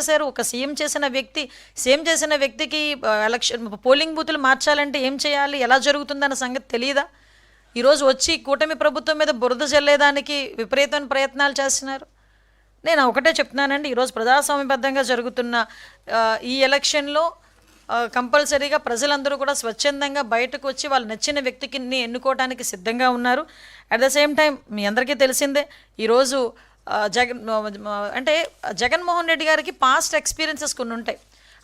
చేశారు? ఒక సీఎం చేసిన వ్యక్తికి ఎలక్షన్ పోలింగ్ బూతులు మార్చాలంటే ఏం చేయాలి, ఎలా జరుగుతుందన్న సంగతి తెలియదా? ఈరోజు వచ్చి కూటమి ప్రభుత్వం మీద బురద జల్లేదానికి విపరీతమైన ప్రయత్నాలు చేస్తున్నారు. నేను ఒకటే చెప్తున్నానండి, ఈరోజు ప్రజాస్వామ్యబద్ధంగా జరుగుతున్న ఈ ఎలక్షన్లో కంపల్సరీగా ప్రజలందరూ కూడా స్వచ్ఛందంగా బయటకు వచ్చి వాళ్ళు నచ్చిన వ్యక్తికి ఎన్నుకోవడానికి సిద్ధంగా ఉన్నారు. అట్ ద సేమ్ టైం మీ అందరికీ తెలిసిందే, ఈరోజు జగన్మోహన్ రెడ్డి గారికి పాస్ట్ ఎక్స్పీరియన్సెస్ కొన్ని ఉంటాయి.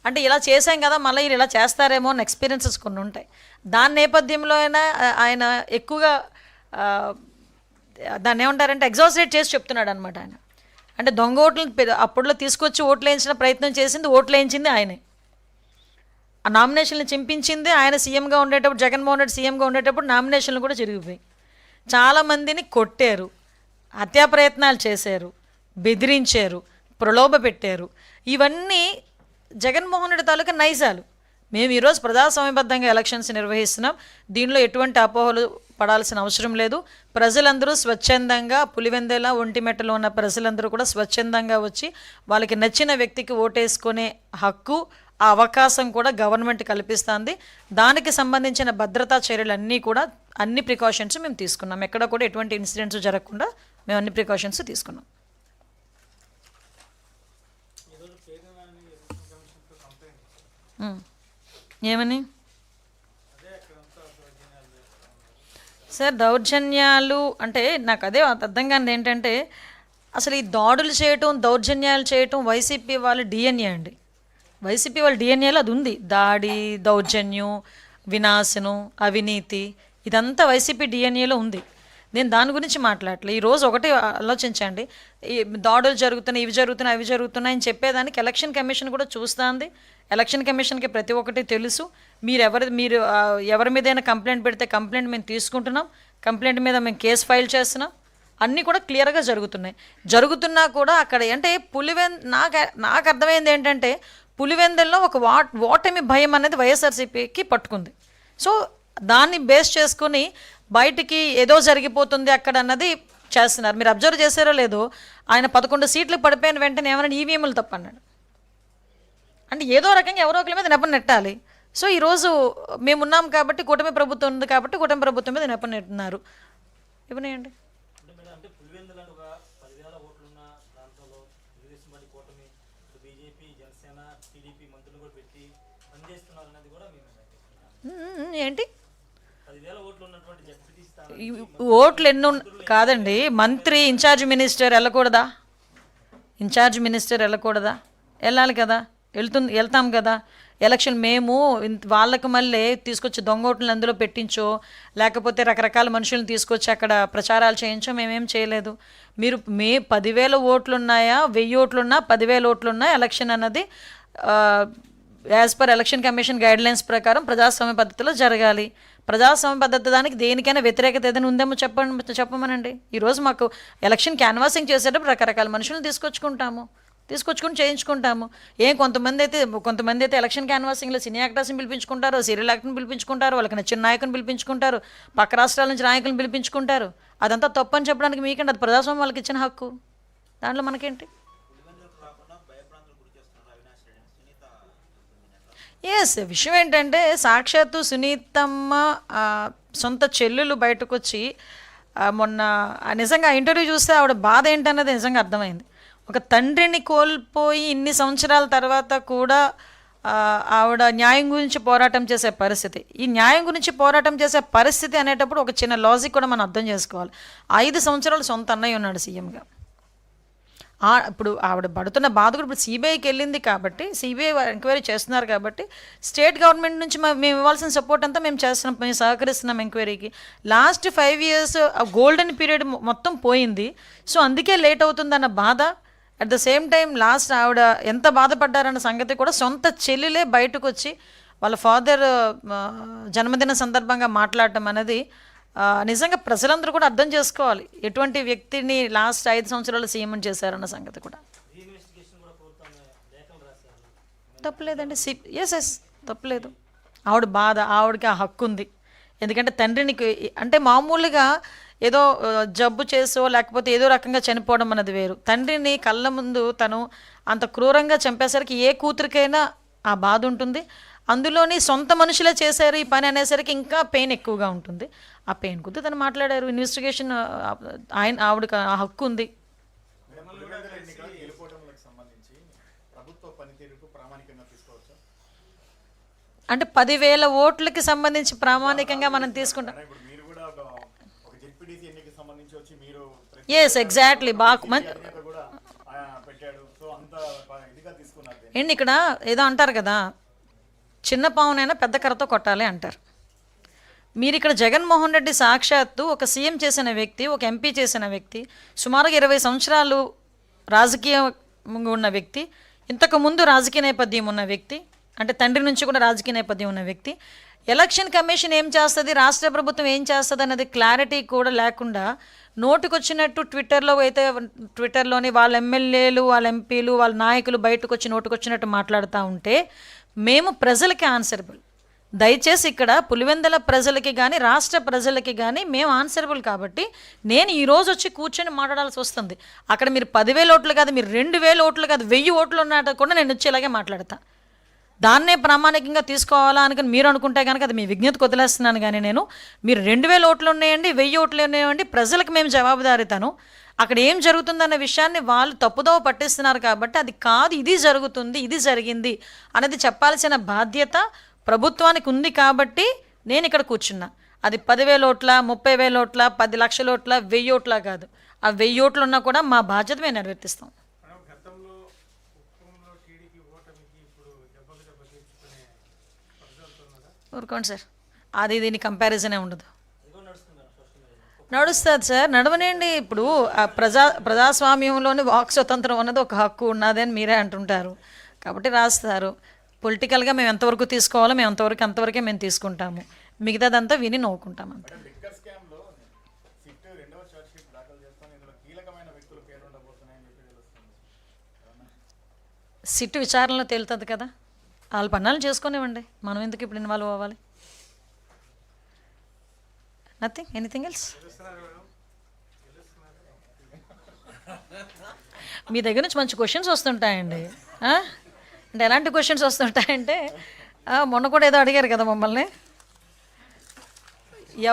అంటే ఇలా చేశాం కదా, మళ్ళీ ఇలా చేస్తారేమో అని ఎక్స్పీరియన్సెస్ కొన్ని ఉంటాయి. దాని నేపథ్యంలో అయినా ఆయన ఎక్కువగా దాన్ని ఏమంటారంటే ఎగ్జాజరేట్ చేసి చెప్తున్నాడు అనమాట. ఆయన అంటే దొంగ ఓట్లు అప్పట్లో తీసుకొచ్చి ఓట్లు వేయించిన ప్రయత్నం చేసింది, ఓట్లు వేయించింది ఆయనే. ఆ నామినేషన్లు చింపించింది ఆయన. సీఎంగా ఉండేటప్పుడు, జగన్మోహన్ రెడ్డి సీఎంగా ఉండేటప్పుడు నామినేషన్లు కూడా జరిగిపోయి చాలామందిని కొట్టారు, హత్యా ప్రయత్నాలు చేశారు, బెదిరించారు, ప్రలోభ పెట్టారు. ఇవన్నీ జగన్మోహన్ రెడ్డి తాలూకా నైజాలు. మేము ఈరోజు ప్రజాస్వామ్యబద్ధంగా ఎలక్షన్స్ నిర్వహిస్తున్నాం. దీనిలో ఎటువంటి అపోహలు పడాల్సిన అవసరం లేదు. ప్రజలందరూ స్వచ్ఛందంగా, పులివెందెల ఒంటిమెట్టలో ఉన్న ప్రజలందరూ కూడా స్వచ్ఛందంగా వచ్చి వాళ్ళకి నచ్చిన వ్యక్తికి ఓటేసుకునే హక్కు, ఆ అవకాశం కూడా గవర్నమెంట్ కల్పిస్తుంది. దానికి సంబంధించిన భద్రతా చర్యలన్నీ కూడా అన్ని ప్రికాషన్స్ మేము తీసుకున్నాం. ఎక్కడ కూడా ఎటువంటి ఇన్సిడెంట్స్ జరగకుండా మేము అన్ని ప్రికాషన్స్ తీసుకున్నాం. ఏమని సార్ దౌర్జన్యాలు అంటే నాకు అదే అర్థం కానిది ఏంటంటే, అసలు ఈ దాడులు చేయటం, దౌర్జన్యాలు చేయటం వైసీపీ వాళ్ళ డిఎన్ఏ అండి. వైసీపీ వాళ్ళ డిఎన్ఏలో అది ఉంది. దాడి, దౌర్జన్యం, వినాశనం, అవినీతి, ఇదంతా వైసీపీ డిఎన్ఏలో ఉంది. నేను దాని గురించి మాట్లాడలే. ఈరోజు ఒకటి ఆలోచించండి, ఈ దాడులు జరుగుతున్నాయి, ఇవి జరుగుతున్నాయి, అవి జరుగుతున్నాయి అని చెప్పేదానికి ఎలక్షన్ కమిషన్ కూడా చూస్తుంది. ఎలక్షన్ కమిషన్కి ప్రతి ఒక్కటి తెలుసు. మీరు ఎవరి మీదైనా కంప్లైంట్ పెడితే కంప్లైంట్ మేము తీసుకుంటున్నాం, కంప్లైంట్ మీద మేము కేసు ఫైల్ చేస్తున్నాం. అన్నీ కూడా క్లియర్గా జరుగుతున్నా కూడా అక్కడ అంటే నాకు అర్థమైంది ఏంటంటే, పులివెందల్లో ఒక ఓటమి భయం అనేది వైఎస్ఆర్సీపీకి పట్టుకుంది. సో దాన్ని బేస్ చేసుకుని బయటికి ఏదో జరిగిపోతుంది అక్కడ అన్నది చేస్తున్నారు. మీరు అబ్జర్వ్ చేశారో లేదో, ఆయన 11 సీట్లు పడిపోయిన వెంటనే ఏమైనా ఈవీఎంలు తప్పన్నాడు. అంటే ఏదో రకంగా ఎవరో ఒకరి మీద నెపం నెట్టాలి. సో ఈరోజు మేమున్నాం కాబట్టి, కూటమి ప్రభుత్వం ఉంది కాబట్టి కూటమి ప్రభుత్వం మీద నెపం నెట్టున్నారు. ఇవనేయండి. ఏంటి ఓట్లు ఎన్ని కాదండి, మంత్రి ఇన్ఛార్జ్ మినిస్టర్ వెళ్ళకూడదా? వెళ్ళాలి కదా, వెళ్తాం కదా. ఎలక్షన్ మేము వాళ్ళకు మళ్ళీ తీసుకొచ్చి దొంగ ఓట్లను అందులో పెట్టించో, లేకపోతే రకరకాల మనుషులను తీసుకొచ్చి అక్కడ ప్రచారాలు చేయించో మేమేం చేయలేదు. మీరు 10,000 ఓట్లున్నాయా, 1000 ఓట్లున్నా, 10,000 ఓట్లున్నా ఎలక్షన్ అన్నది as per election commission guidelines ప్రకారం ప్రజాస్వామ్య పద్ధతిలో జరగాలి. ప్రజాస్వామ్య పద్ధతి దానికి దేనికైనా వ్యతిరేకత ఏదైనా ఉందేమో చెప్పమనండి. ఈరోజు మాకు ఎలక్షన్ క్యాన్వాసింగ్ చేసేటప్పుడు రకరకాల మనుషులను తీసుకొచ్చుకుని చేయించుకుంటాము. కొంతమంది అయితే ఎలక్షన్ క్యాన్వాసింగ్లో సినీ యాక్టర్స్ని పిలిపించుకుంటారు, సీరియల్ యాక్టర్ని పిలిపించుకుంటారు, వాళ్ళకి నచ్చిన నాయకుని పిలిపించుకుంటారు, పక్క రాష్ట్రాల నుంచి నాయకులను పిలిపించుకుంటారు. అదంతా తప్పు అని చెప్పడానికి మీకంటే అది ప్రజాస్వామ్యం వాళ్ళకి ఇచ్చిన హక్కు. దాంట్లో మనకేంటి? ఎస్, విషయం ఏంటంటే సాక్షాత్తు సునీతమ్మ సొంత చెల్లెలు బయటకు వచ్చి మొన్న నిజంగా ఇంటర్వ్యూ చూస్తే ఆవిడ బాధ ఏంటన్నది నిజంగా అర్థమైంది. ఒక తండ్రిని కోల్పోయి ఇన్ని సంవత్సరాల తర్వాత కూడా ఆవిడ న్యాయం గురించి పోరాటం చేసే పరిస్థితి. ఈ న్యాయం గురించి పోరాటం చేసే పరిస్థితి అనేటప్పుడు ఒక చిన్న లాజిక్ కూడా మనం అర్థం చేసుకోవాలి. 5 సంవత్సరాలు సొంత అన్నయ్య ఉన్నాడు సీఎంగా. ఇప్పుడు ఆవిడ పడుతున్న బాధ కూడా ఇప్పుడు సిబిఐకి వెళ్ళింది కాబట్టి, సిబిఐ ఎంక్వైరీ చేస్తున్నారు కాబట్టి, స్టేట్ గవర్నమెంట్ నుంచి మేము ఇవ్వాల్సిన సపోర్ట్ అంతా మేము చేస్తున్నాం, మేము సహకరిస్తున్నాం ఎంక్వైరీకి. లాస్ట్ 5 years గోల్డెన్ పీరియడ్ మొత్తం పోయింది. సో అందుకే లేట్ అవుతుందన్న బాధ. At the same time last ఆవిడ ఎంత బాధపడ్డారన్న సంగతి కూడా సొంత చెల్లెలే బయటకు వచ్చి వాళ్ళ ఫాదర్ జన్మదిన సందర్భంగా మాట్లాడటం అనేది నిజంగా ప్రజలందరూ కూడా అర్థం చేసుకోవాలి ఎటువంటి వ్యక్తిని లాస్ట్ 5 సంవత్సరాలు సీఎం చేశారన్న సంగతి కూడా. తప్పలేదండి, ఎస్ తప్పలేదు. ఆవిడ బాధ, ఆవిడకి ఆ హక్కు ఉంది. ఎందుకంటే తండ్రినికి అంటే మామూలుగా ఏదో జబ్బు చేసో లేకపోతే ఏదో రకంగా చనిపోవడం అన్నది వేరు. తండ్రిని కళ్ళ ముందు తను అంత క్రూరంగా చంపేసరికి ఏ కూతురికైనా ఆ బాధ ఉంటుంది. అందులోని సొంత మనుషులే చేశారు ఈ పని అనేసరికి ఇంకా పెయిన్ ఎక్కువగా ఉంటుంది. ఆ పెయిన్ కొద్ది తను మాట్లాడారు. ఇన్వెస్టిగేషన్ ఆవిడకి ఆ హక్కు ఉంది. అంటే 10,000 ఓట్లకి సంబంధించి ప్రామాణికంగా మనం తీసుకుంటాం. Yes, exactly. ఏంటి ఇక్కడ ఏదో అంటారు కదా, చిన్న పావునైనా పెద్ద కర్రతో కొట్టాలి అంటారు. మీరు ఇక్కడ జగన్మోహన్ రెడ్డి సాక్షాత్తు ఒక సీఎం చేసిన వ్యక్తి, ఒక ఎంపీ చేసిన వ్యక్తి, సుమారుగా 20 సంవత్సరాలు రాజకీయంగా ఉన్న వ్యక్తి, ఇంతకుముందు రాజకీయ నేపథ్యం ఉన్న వ్యక్తి, అంటే తండ్రి నుంచి కూడా రాజకీయ నేపథ్యం ఉన్న వ్యక్తి. ఎలక్షన్ కమిషన్ ఏం చేస్తుంది, రాష్ట్ర ప్రభుత్వం ఏం చేస్తుంది అన్నది క్లారిటీ కూడా లేకుండా నోటుకొచ్చినట్టు ట్విట్టర్లోని వాళ్ళ ఎమ్మెల్యేలు, వాళ్ళ ఎంపీలు, వాళ్ళ నాయకులు బయటకు వచ్చి నోటుకొచ్చినట్టు మాట్లాడుతూ ఉంటే మేము ప్రజలకి ఆన్సరబుల్. దయచేసి ఇక్కడ పులివెందుల ప్రజలకి కానీ రాష్ట్ర ప్రజలకి కానీ మేము ఆన్సరబుల్. కాబట్టి నేను ఈరోజు వచ్చి కూర్చొని మాట్లాడాల్సి వస్తుంది. అక్కడ మీరు 10,000 ఓట్లు కాదు, మీరు 2,000 ఓట్లు కాదు, 1000 ఓట్లు ఉన్నట్టు కూడా నేను వచ్చేలాగే మాట్లాడతా. దాన్నే ప్రామాణికంగా తీసుకోవాలా అనుకుని మీరు అనుకుంటే కనుక అది మీ విజ్ఞతకు వదిలేస్తున్నాను. కానీ నేను మీరు 2,000 ఓట్లు ఉన్నాయండి, 1000 ఓట్లు ఉన్నాయండి, ప్రజలకు మేము జవాబుదారీతాను. అక్కడ ఏం జరుగుతుందన్న విషయాన్ని వాళ్ళు తప్పుదోవ పట్టిస్తున్నారు. కాబట్టి అది కాదు, ఇది జరుగుతుంది, ఇది జరిగింది అనేది చెప్పాల్సిన బాధ్యత ప్రభుత్వానికి ఉంది. కాబట్టి నేను ఇక్కడ కూర్చున్నా. అది 10,000 ఓట్ల, 30,000 ఓట్ల, 10 లక్షల ఓట్ల, 1000 ఓట్ల కాదు. ఆ 1000 ఓట్లు ఉన్నా కూడా మా బాధ్యత మేము నిర్వర్తిస్తాం. ఊరుకోండి సార్, అది దీని కంపారిజనే ఉండదు. నడుస్తుంది సార్, నడవనండి. ఇప్పుడు ప్రజాస్వామ్యంలోని వాక్ స్వతంత్రం అన్నది ఒక హక్కు ఉన్నది అని మీరే అంటుంటారు. కాబట్టి రాస్తారు. పొలిటికల్గా మేము ఎంతవరకు తీసుకోవాలో మేము అంతవరకే మేము తీసుకుంటాము. మిగతాదంతా విని నవ్వుకుంటాం అంతే. సిట్టు విచారణలో తేలుతుంది కదా, వాళ్ళ పన్నాలు చేసుకునేవ్వండి. మనం ఎందుకు ఇప్పుడు ఇన్వాల్వ్ అవ్వాలి? Nothing, anything else. మీ దగ్గర నుంచి మంచి క్వశ్చన్స్ వస్తుంటాయండి. అంటే ఎలాంటి క్వశ్చన్స్ వస్తుంటాయంటే, మొన్న కూడా ఏదో అడిగారు కదా మమ్మల్ని,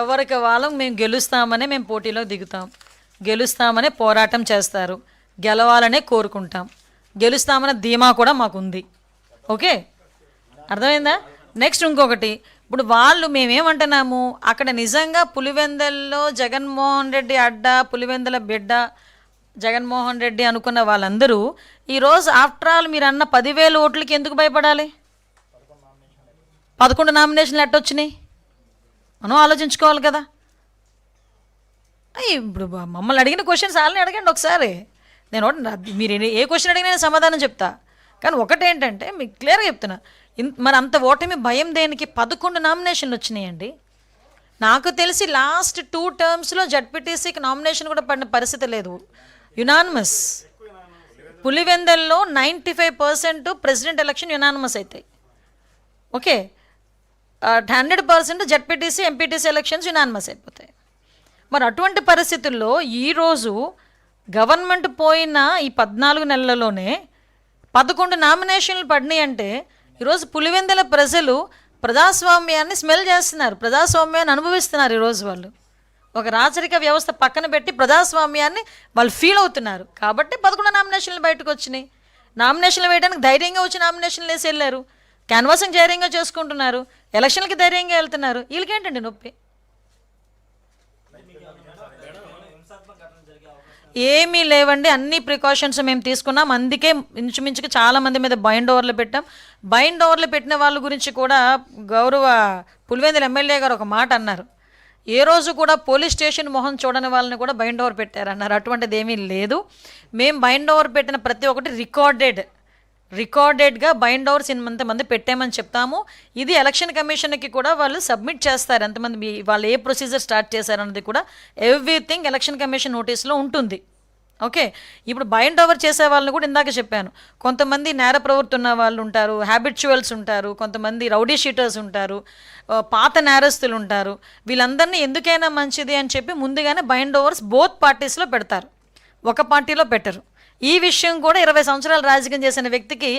ఎవరికి వాళ్ళం మేము గెలుస్తామనే మేము పోటీలో దిగుతాం, గెలుస్తామనే పోరాటం చేస్తారు, గెలవాలనే కోరుకుంటాం, గెలుస్తామనే ధీమా కూడా మాకుంది. ఓకే, అర్థమైందా? నెక్స్ట్ ఇంకొకటి, ఇప్పుడు వాళ్ళు మేమేమంటున్నాము, అక్కడ నిజంగా పులివెందుల్లో జగన్మోహన్ రెడ్డి అడ్డ, పులివెందుల బిడ్డ జగన్మోహన్ రెడ్డి అనుకున్న వాళ్ళందరూ ఈరోజు ఆఫ్టర్ ఆల్ మీరు అన్న 10,000 ఓట్లకి ఎందుకు భయపడాలి? 11 నామినేషన్లు ఎట్టొచ్చినాయి మనం ఆలోచించుకోవాలి కదా. ఇప్పుడు మమ్మల్ని అడిగిన క్వశ్చన్స్ వాళ్ళని అడగండి ఒకసారి. నేను మీరు ఏ క్వశ్చన్ అడిగినా నేను సమాధానం చెప్తా. కానీ ఒకటేంటంటే మీకు క్లియర్గా చెప్తున్నా, మరి అంత ఓటమి భయం దేనికి? 11 నామినేషన్లు వచ్చినాయండి. నాకు తెలిసి లాస్ట్ 2 టర్మ్స్లో జడ్పీటీసీకి నామినేషన్ కూడా పడిన పరిస్థితి లేదు. యునానిమస్. పులివెందుల్లో 95% ప్రెసిడెంట్ ఎలక్షన్ యునానిమస్ అవుతాయి. Okay, 100% ZPTC MPTC elections unanimous అయిపోతాయి. మరి అటువంటి పరిస్థితుల్లో ఈరోజు గవర్నమెంట్ పోయిన ఈ 14 నెలలలోనే 11 నామినేషన్లు పడినాయి అంటే ఈరోజు పులివెందుల ప్రజలు ప్రజాస్వామ్యాన్ని స్మెల్ చేస్తున్నారు, ప్రజాస్వామ్యాన్ని అనుభవిస్తున్నారు. ఈరోజు వాళ్ళు ఒక రాచరిక వ్యవస్థ పక్కన పెట్టి ప్రజాస్వామ్యాన్ని వాళ్ళు ఫీల్ అవుతున్నారు. కాబట్టి 11 నామినేషన్లు బయటకు వచ్చినాయి. నామినేషన్లు వేయడానికి ధైర్యంగా వచ్చి నామినేషన్లు వేసి వెళ్ళారు, క్యాన్వాసింగ్ ధైర్యంగా చేసుకుంటున్నారు, ఎలక్షన్లకి ధైర్యంగా వెళ్తున్నారు. వీళ్ళకేంటండి నొప్పి? ఏమీ లేవండి, అన్ని ప్రికాషన్స్ మేము తీసుకున్నాం. అందుకే ఇంచుమించుగా చాలామంది మీద బైండ్ ఓవర్లు పెట్టాం. బైండ్ ఓవర్లు పెట్టిన వాళ్ళ గురించి కూడా గౌరవ పులివెందుల ఎమ్మెల్యే గారు ఒక మాట అన్నారు, ఏ రోజు కూడా పోలీస్ స్టేషన్ మొహం చూడని వాళ్ళని కూడా బైండ్ ఓవర్ పెట్టారన్నారు. అటువంటిది ఏమీ లేదు. మేము బైండ్ ఓవర్ పెట్టిన ప్రతి ఒక్కటి రికార్డెడ్గా బైండ్ ఓవర్స్ ఇంతమంది పెట్టామని చెప్తాము. ఇది ఎలక్షన్ కమిషన్కి కూడా వాళ్ళు సబ్మిట్ చేస్తారు, ఎంతమంది వాళ్ళు ఏ ప్రొసీజర్ స్టార్ట్ చేశారన్నది కూడా ఎవ్రీథింగ్ ఎలక్షన్ కమిషన్ నోటీస్లో ఉంటుంది. ఓకే, ఇప్పుడు బైండ్ ఓవర్ చేసే వాళ్ళని కూడా ఇందాక చెప్పాను, కొంతమంది నేర ప్రవృత్తి ఉన్న వాళ్ళు ఉంటారు, హ్యాబిచువల్స్ ఉంటారు, కొంతమంది రౌడీ షీటర్స్ ఉంటారు, పాత నేరస్తులు ఉంటారు. వీళ్ళందరినీ ఎందుకైనా మంచిది అని చెప్పి ముందుగానే బైండ్ ఓవర్స్ బోత్ పార్టీస్లో పెడతారు, ఒక పార్టీలో పెట్టరు. ఈ విషయం కూడా 20 సంవత్సరాలు రాజకీయం చేసిన వ్యక్తికి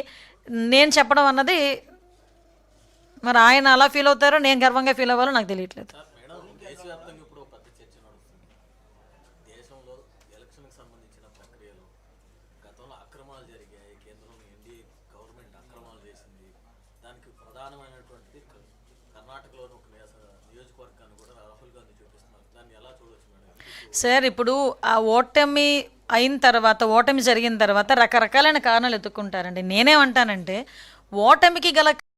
నేను చెప్పడం అన్నది, మరి ఆయన అలా ఫీల్ అవుతారో నేను గర్వంగా ఫీల్ అవ్వాలో నాకు తెలియట్లేదు. మేడం, దేశవ్యాప్తంగా ఇప్పుడు ఒక పెద్ద చర్చ నడుస్తుంది. దేశంలో ఎలక్షన్కి సంబంధించిన ప్రక్రియలో గతంలో అక్రమాలు జరిగాయి, కేంద్రంలో ఎన్డీఏ గవర్నమెంట్ అక్రమాలు చేసింది. దానికి ప్రధానమైనటువంటిది కర్ణాటకలోని ఒక నియోజకవర్గాన్ని కూడా రాహుల్ గాంధీ చూపిస్తున్నారు. దాన్ని ఎలా చూడవచ్చు మేడం? సార్ ఇప్పుడు ఆ ఓటమి అయిన తర్వాత, ఓటమి జరిగిన తర్వాత రకరకాలైన కారణాలు ఎత్తుక్కుంటారండి. నేనేమంటానంటే ఓటమికి గల